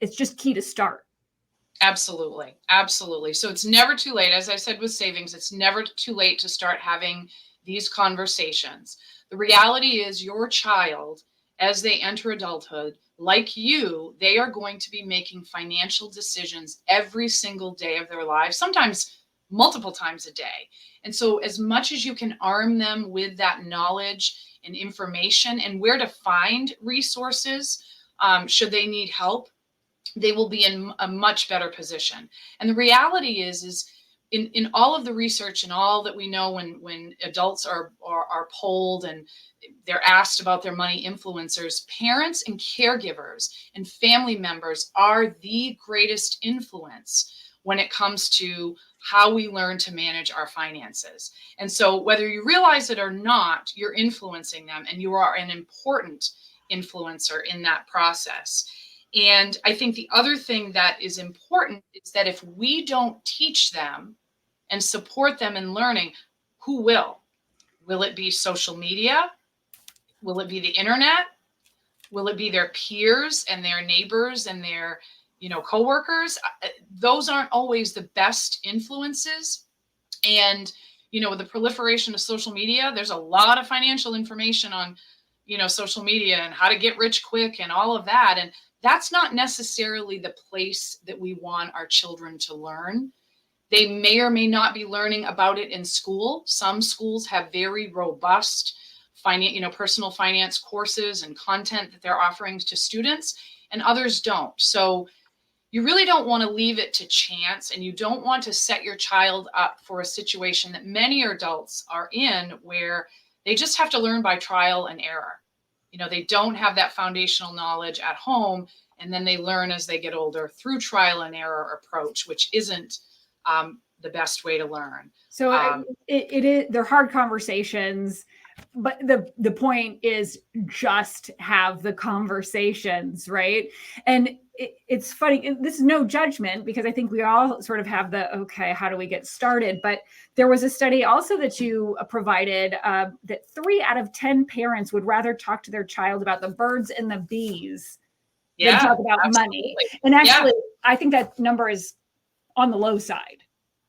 it's just key to start. Absolutely. Absolutely. So it's never too late. As I said with savings, it's never too late to start having these conversations. The reality is your child, as they enter adulthood, like you, they are going to be making financial decisions every single day of their lives, sometimes multiple times a day. And so as much as you can arm them with that knowledge and information and where to find resources, should they need help, they will be in a much better position. And the reality is in all of the research and all that we know, when adults are polled and they're asked about their money, influencers, parents and caregivers and family members are the greatest influence when it comes to how we learn to manage our finances. And so whether you realize it or not, you're influencing them, and you are an important influencer in that process. And I think the other thing that is important is that if we don't teach them and support them in learning, who will? Will it be social media? Will it be the internet? Will it be their peers and their neighbors and their, coworkers? Those aren't always the best influences. And, with the proliferation of social media, there's a lot of financial information on, social media and how to get rich quick and all of that. And that's not necessarily the place that we want our children to learn. They may or may not be learning about it in school. Some schools have very robust personal finance courses and content that they're offering to students, and others don't. So you really don't want to leave it to chance, and you don't want to set your child up for a situation that many adults are in, where they just have to learn by trial and error. They don't have that foundational knowledge at home, and then they learn as they get older through trial and error approach, which isn't the best way to learn. So it is, they're hard conversations, but the point is just have the conversations, right? And it's funny, this is no judgment, because I think we all sort of have okay, how do we get started? But there was a study also that you provided that 3 out of 10 parents would rather talk to their child about the birds and the bees than talk about money. And actually, I think that number is on the low side.